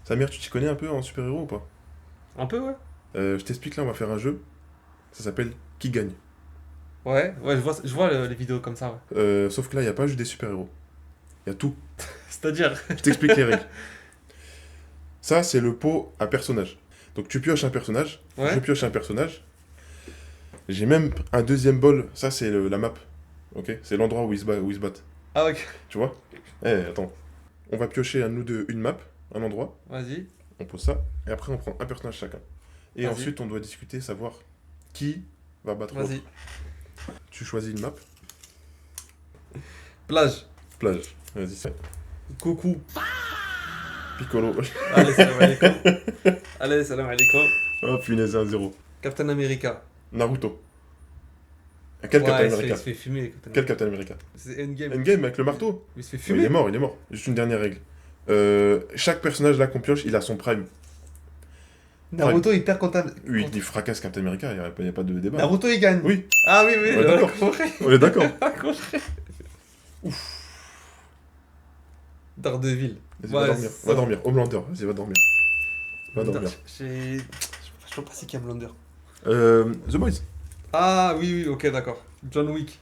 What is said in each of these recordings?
Samir, tu t'y connais un peu en super-héros ou pas? Un peu, ouais. Je t'explique, là, on va faire un jeu. Ça s'appelle Qui gagne? Ouais, je vois les vidéos comme ça, ouais. Sauf que là, il n'y a pas juste des super-héros. Il y a tout. C'est-à-dire. Je t'explique les règles. Ça, c'est le pot à personnage. Donc tu pioches un personnage, je Ouais. pioche un personnage. J'ai même un deuxième bol, ça c'est la map. Ok? C'est l'endroit où ils se battent. Ah, ok. Tu vois? Eh, attends. On va piocher à nous deux une map, un endroit. Vas-y, On pose ça. Et après, on prend un personnage chacun. Et vas-y, ensuite, on doit discuter, savoir qui va battre l'autre. vas-y. Tu choisis une map. Plage. Plage. Vas-y, c'est Coucou. Piccolo. Allez, salam alaikum. Allez, salam alaikum. Oh punaise, 1-0. Captain America. Naruto. Quel Captain Ouais, il America? se fait fumer, Captain Quel America. Captain America? C'est Endgame. Endgame avec le marteau? Il se fait Il est fumer. mort, il est mort. Juste une dernière règle. Chaque personnage là qu'on pioche, il a son prime. Naruto, il perd contre. Oui, il fracasse Captain America, il n'y a pas de débat. Naruto, il gagne. Oui, Ah oui, oui, Ouais, d'accord. compris. on est d'accord. Compris. Daredevil. Vas-y, Ouais, va dormir. ça- Va dormir. Homelander, vas-y, va dormir. Va dormir. J'ai. Je sais pas si qui a Blonder. The Boys. Ah oui, oui, ok, d'accord. John Wick.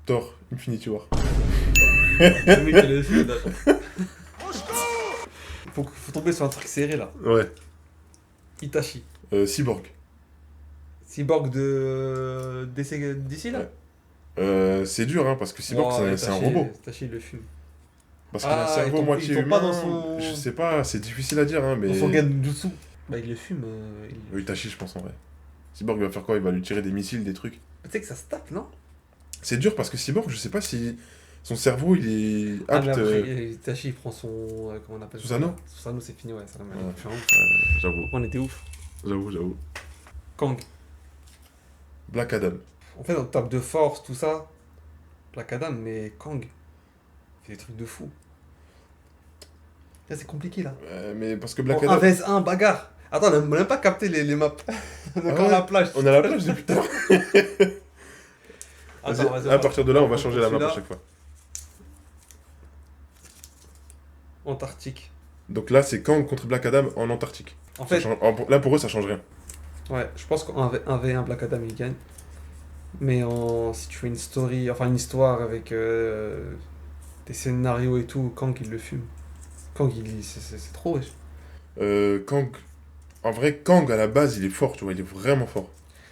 Thor, Infinity War. Le mec, il est fou, d'accord. Faut tomber sur un truc serré là. Ouais. Itachi. Cyborg. Cyborg de. D'ici là. C'est dur, hein, parce que Cyborg, Oh, c'est un Itachi, robot. Itachi, il le fume. Parce qu'il a un Ah, cerveau il moitié tombe humain. pas dans son- Je sais pas, c'est difficile à dire, hein, mais. Dans son Genjutsu. Bah, il le fume. Itachi, je pense en vrai. Cyborg, il va faire quoi? Il va lui tirer des missiles, des trucs. Tu sais que ça se tape, non? C'est dur parce que Cyborg, je sais pas si son cerveau il est Ah, mais apte. après, Itachi, il prend son. Comment on appelle ça? Susanoo. Susanoo, c'est fini, ouais. Ça, Ouais. il fait un ouf. J'avoue, On était ouf. j'avoue. Kang. Black Adam. En fait, on tape de force, tout ça. Black Adam, mais Kang. Il fait des trucs de fou. Là, c'est compliqué, là. Mais parce que Black En 1 Adam. vs 1, bagarre. Attends, on n'a même pas capté les maps. On est Ah encore à ouais, la plage. On est à la plage depuis tout à l'heure. Attends, Vas-y, vas-y. à partir de là, on va On changer la map à celui-là. chaque fois. Antarctique. Donc là, c'est Kang contre Black Adam en Antarctique. En Ça fait, change- Là, pour eux, ça change rien. ouais, je pense qu'en 1v1, Black Adam, il gagne. Mais si tu fais une story, enfin une histoire avec des scénarios et tout, Kang, il le fume. Kang, c'est trop riche. Kang. En vrai, Kang à la base, il est fort, tu vois, il est vraiment fort.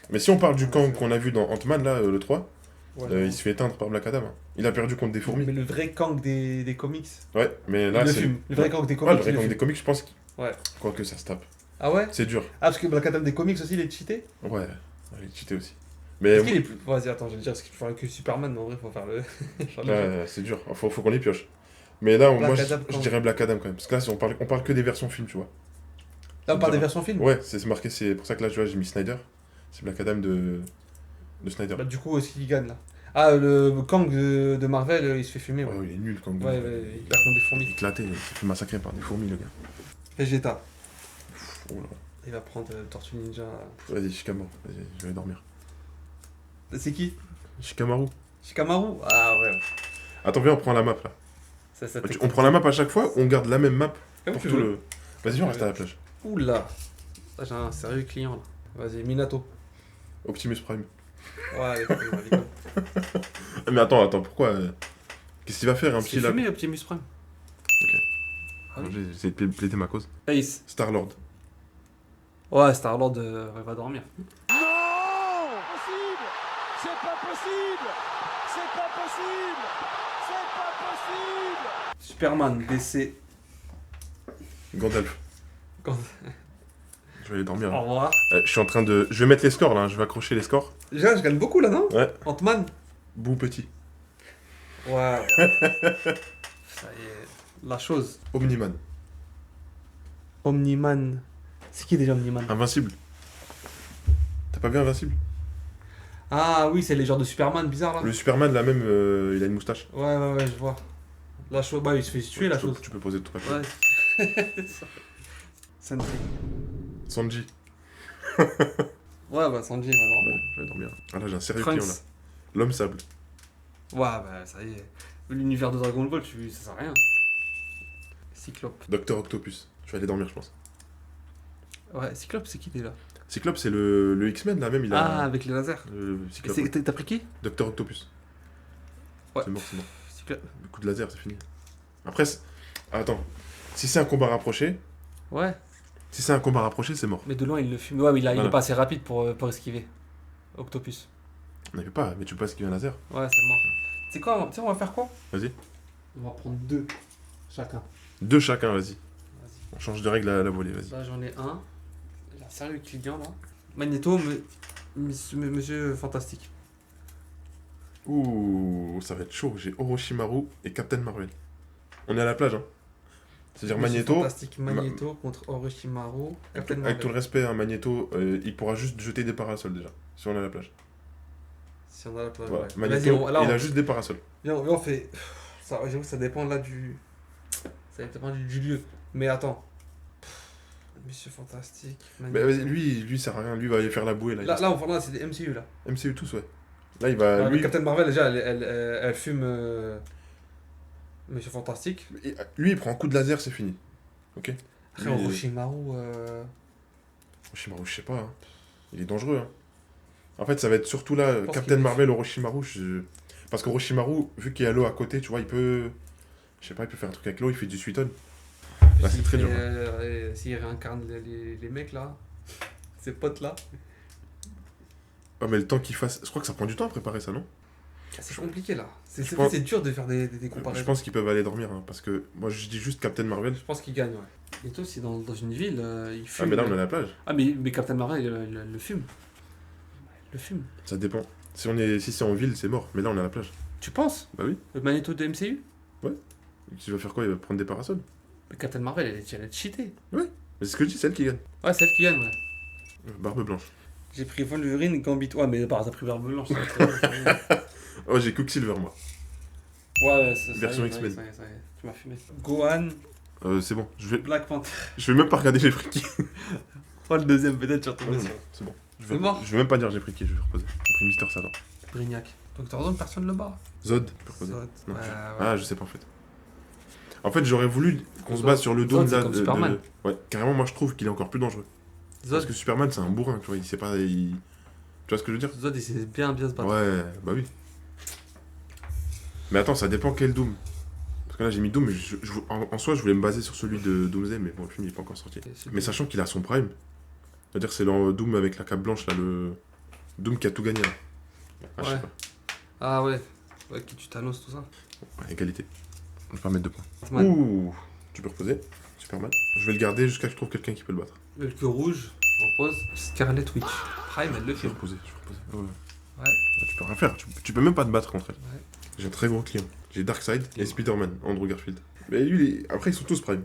Mais si on parle du Ouais, Kang c'est qu'on a vu dans Ant-Man, là, le 3, Ouais, il se fait éteindre par Black Adam. Hein. Il a perdu contre des fourmis. mais le vrai Kang des comics, Ouais, mais là, il le c'est. fume. Le vrai Kang des Ouais, comics, le vrai il le Kang fume. des comics, je pense. Ouais. Quoique ça se tape. Ah ouais? C'est dur. Ah, parce que Black Adam des comics aussi, il est cheaté? Ouais, il est cheaté aussi. Mais Est-ce qu'il est plus... Vas-y, attends, je vais dire, est-ce qu'il faut faire que Superman? Mais en vrai, faut faire le... faire le jeu. c'est dur. Faut qu'on les pioche. Mais là, Black moi, Adam, je Kang. dirais Black Adam quand même. Parce que là, on parle que des versions films, tu vois. Là, on parle des dur. versions films? Ouais, c'est marqué, c'est pour ça que là, tu vois, j'ai mis Snyder. C'est Black Adam de Snyder. Bah, du coup, est-ce qu'il gagne, là? Ah, le Kang de Marvel, il se fait fumer, ouais. Ouais, il est nul quand même. Ouais, il perd contre des fourmis. Éclaté, il s'est fait massacrer par des fourmis, le gars. Vegeta. Oh là. Il va prendre Tortue Ninja. Vas-y, Shikamaru. Vas-y, je vais dormir. C'est qui? Shikamaru. Shikamaru? Ah ouais. Attends, viens, on prend la map là. Ça On prend la map à chaque fois, on garde la même map Comme pour tu tout veux. le. Vas-y, on reste à la plage. Oula. Là, j'ai un sérieux client là. Vas-y, Minato. Optimus Prime. Ouais, allez, vas-y. Ah, mais attends, pourquoi qu'est-ce qu'il va faire un Il petit fait là fumer Optimus Prime. Ah oui. J'ai essayé de plaider ma cause. Ace. Star-Lord. Ouais, Star-Lord il va dormir. Non! Possible! C'est pas possible! C'est pas possible! C'est pas possible! Superman, DC. Gandalf. Quand... Je vais aller dormir. Au Là. revoir. Je suis en train de. Je vais mettre les scores là, hein, je vais accrocher les scores. Déjà, je gagne beaucoup là, non? Ouais. Ant-Man. Bou petit. Ouais. Ça y est. La chose. Omniman. Omniman. C'est qui déjà Omniman? Invincible. T'as pas vu Invincible? Ah oui, c'est les genres de Superman bizarres là. Le Superman là même, il a une moustache. Ouais, je vois. La chose. Bah, il se fait tuer la Tu peux- chose. Tu peux poser tout papier. Ouais. Sentry. Sanji. Ouais, bah Sanji, il va dormir. Ouais, je vais dormir. Ah là j'ai un sérieux client là. Trunks. L'homme sable. Ouais, bah ça y est. L'univers de Dragon Ball, ça sert à rien. Cyclope. Docteur Octopus. Je vais aller dormir, je pense. Ouais, Cyclope, c'est qui déjà? Cyclope, c'est le X-Men, là, même, il Ah, a... avec les lasers. Cyclope. T'as pris qui? Docteur Octopus. Ouais. C'est mort, c'est mort. Cyclope. Le coup de laser, c'est fini. Après, attends. Si c'est un combat rapproché, Ouais, c'est mort. mais de loin, il le fume. Ouais, mais il Voilà. est pas assez rapide pour esquiver. Octopus. On n'avait pas, mais tu peux pas esquiver un laser. Ouais, c'est mort. C'est quoi? Tu sais, on va faire quoi? Vas-y. On va prendre 2 chacun. 2 chacun, vas-y. Vas-y. On change de règle à la volée, vas-y. Là, j'en ai un. Il a un sérieux client, là. Magneto, monsieur fantastique. Ouh, ça va être chaud. J'ai Orochimaru et Captain Marvel. On est à la plage, hein. C'est-à-dire Monsieur Magneto, Fantastique Magneto contre Orochimaru. Captain avec Marvel. tout le respect, hein, Magneto, il pourra juste jeter des parasols déjà, si on est à la plage. Si on a la plage, Voilà. ouais. Magneto, Vas-y, là, il on... a juste des parasols. Viens, on fait. Ça, j'avoue, ça dépend là du. Ça dépend du lieu. Mais attends. Monsieur Fantastique. Mais Magneto. vas-y, lui, ça sert à rien. Lui, il va aller faire la bouée, là. Là, c'est des MCU là. MCU tous, ouais. Là, il va. Ouais, Lui, Captain Marvel, déjà, elle fume. Monsieur Fantastique. lui, il prend un coup de laser, c'est fini. Ok. Après, Lui, Orochimaru. Orochimaru, je sais pas. Hein. Il est dangereux. Hein. En fait, ça va être surtout là, pense Captain qu'il est- Marvel, Orochimaru. Parce qu'Orochimaru, vu qu'il y a l'eau à côté, tu vois, il peut. Je sais pas, il peut faire un truc avec l'eau, il fait du suiton. Là, c'est très dur. S'il réincarne les mecs là, ses potes là, Ah, mais le temps qu'il fasse. Je crois que ça prend du temps à préparer ça, non? c'est compliqué là. Je pense- C'est dur de faire des comparaisons. Je pense qu'ils peuvent aller dormir, hein, parce que moi je dis juste Captain Marvel. Je pense qu'il gagne, ouais. Et toi, c'est dans une ville, il Ah, fume. mais là on est à la plage. Ah, mais Captain Marvel, il le fume. Il le fume. Ça dépend. Si c'est en ville, c'est mort. Mais là on est à la plage. Tu penses? Bah oui. Le Magneto de MCU? Tu vas faire quoi? Il va prendre des parasols. Mais Captain Marvel, elle est cheatée. Mais c'est ce que je dis, c'est elle qui gagne. Ouais, c'est elle qui gagne, ouais. Barbe blanche. J'ai pris Wolverine, Gambit. Ouais, mais t'as pris Barbe Blanche. Ouais, Oh, j'ai Quicksilver moi. c'est Version ça. X-Men. Tu m'as fumé. Gohan, C'est bon. Black Panther. Je vais même pas regarder j'ai pris qui. Oh, le deuxième, peut-être, je suis Ah, retombé non, sur. non, c'est bon. C'est mort. Je vais même pas dire j'ai pris qui, je vais reposer. J'ai pris Mister Satan. Brignac. Docteur Zone, personne le bat. Zod, je peux reposer. Zod. Non, Ouais, je- ouais. Ah, je sais pas en fait. En fait, j'aurais voulu qu'on se Zod. base sur le Zod, Doom c'est là, comme Superman. Ouais, carrément, moi je trouve qu'il est encore plus dangereux. Parce Zod, que Superman, c'est un bourrin, tu vois, il sait pas. Tu vois ce que je veux dire? Zod, il sait bien se battre. Ouais, bah oui. Mais attends, ça dépend quel Doom. Parce que là, j'ai mis Doom, mais en soi, je voulais me baser sur celui de Doomsday, mais bon, le film, il est pas encore sorti. Mais sachant qu'il a son prime, c'est-à-dire c'est le Doom avec la cape blanche, là, le Doom qui a tout gagné. Là. Ah, je sais Ouais. pas. Ah ouais. Ouais, qui tue Thanos, tout ça. Ouais, égalité. On va pas mettre 2 points. Batman. Ouh, tu peux reposer. Superman. Je vais le garder jusqu'à ce que je trouve quelqu'un qui peut le battre. Hulk rouge, je repose. Scarlet Witch. Prime, elle le Je fait. vais reposer, Ouais. Ouais. Bah, tu peux rien faire, tu peux même pas te battre contre elle. Ouais. J'ai un très gros client. J'ai Darkseid et Spider-Man, Andrew Garfield. Mais lui, après ils sont tous prime.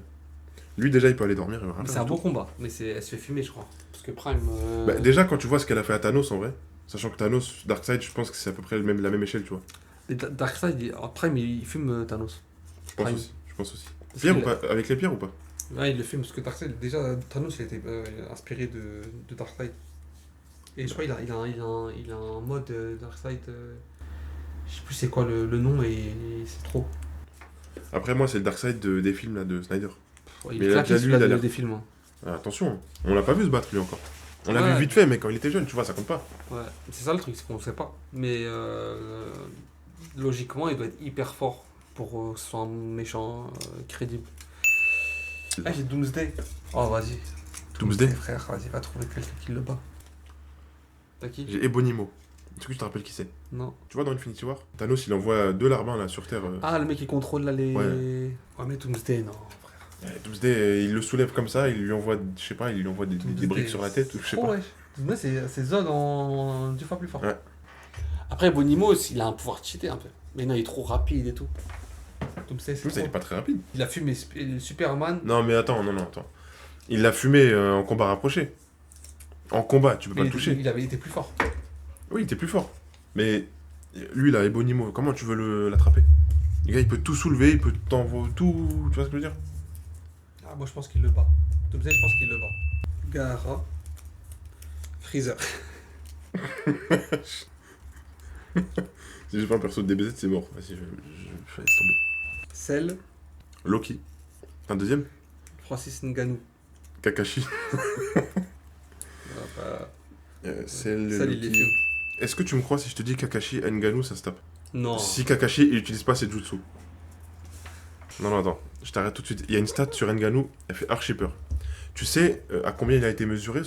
Lui déjà il peut aller dormir, il va rien Mais faire c'est un du bon tout. combat. Mais elle se fait fumer, je crois. Parce que Prime. Bah, déjà quand tu vois ce qu'elle a fait à Thanos en vrai, sachant que Thanos, Darkseid, je pense que c'est à peu près la même échelle, tu vois. Et Darkseid, Prime, il fume Thanos. Je pense Prime. aussi. Je pense aussi. Parce Pierre qu'il ou pas? Avec les pierres ou pas? Ouais, il le fume parce que Darkseid, déjà, Thanos, il a été inspiré de Darkseid. Et je crois qu'il a un mode Darkseid. Je sais plus c'est quoi le nom et c'est trop. Après moi c'est le Darkseid des films là, de Snyder. Ouais, il Mais est là, claqué déjà, lui, celui-là il a l'air- des films. Hein. Ah, attention, on l'a pas vu se battre lui encore. On l'a Ouais. vu vite fait mais quand il était jeune, tu vois, ça compte pas. Ouais, c'est ça le truc, c'est qu'on sait pas. Mais logiquement, il doit être hyper fort pour que ce soit un méchant crédible. Ah, j'ai Doomsday. Oh, vas-y. Doomsday Frère, vas-y, va trouver quelqu'un qui le bat. T'as qui? J'ai Ebonimo. Est-ce que tu te rappelles qui c'est? Non. Tu vois dans Infinity War, Thanos il envoie 2 larbins là sur Terre. Ah, le mec qui contrôle là les. Ouais. Ouais, mais Doomsday, non, frère. Doomsday, il le soulève comme ça, il lui envoie, je sais pas, il lui envoie des Doomsday, briques sur la tête, ou je sais Oh, pas. ouais. Doomsday, c'est Zod en 2 fois plus fort. Ouais. Après, Bonimo, il a un pouvoir cheaté un peu. Mais non, il est trop rapide et tout. Doomsday, c'est Doomsday, il est trop. pas très rapide. Il a fumé Superman. Non, mais attends. Il l'a fumé en combat rapproché. En combat, tu peux pas Mais le toucher. il avait été plus fort. Oui, il était plus fort. Mais lui, là, Ebonimo, comment tu veux l'attraper? Le gars, il peut tout soulever, il peut t'envoyer tout. Tu vois ce que je veux dire? Ah, moi je pense qu'il le bat. Doomsday, je pense qu'il le bat. Gara. Freezer. Si j'ai pas un perso de DBZ, c'est mort. Vas-y, je laisse tomber. Cell. Loki. Un deuxième? Francis Ngannou. Kakashi. C'est le. Ça, il les fume. Est-ce que tu me crois si je te dis Kakashi Ngannou, ça se tape? Non. Si Kakashi, il utilise pas ses jutsu. Non, attends. Je t'arrête tout de suite. Il y a une stat sur Ngannou, elle fait archi peur. Tu sais à combien il a été mesuré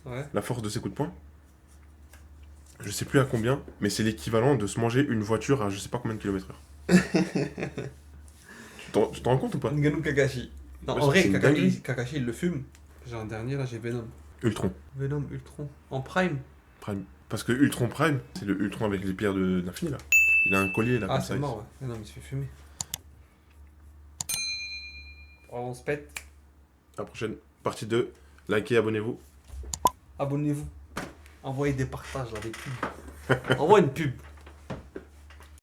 Ouais. la force de ses coups de poing? Je sais plus à combien, mais c'est l'équivalent de se manger une voiture à je sais pas combien de kilomètres heure. Tu t'en rends compte ou pas? Ngannou Kakashi. Non, Ouais, en vrai, c'est une dinguerie. Kakashi, il le fume. J'ai un dernier, là, j'ai Venom. Ultron. Venom, Ultron. En prime. Prime. Parce que Ultron Prime, c'est le Ultron avec les pierres d'infini là. Il a un collier là Ah, comme ça. c'est mort, ouais. Venom, il se fait fumer. Oh, on se pète. À la prochaine partie 2. Likez, abonnez-vous. Abonnez-vous. Envoyez des partages, là, des pubs. Envoie une pub.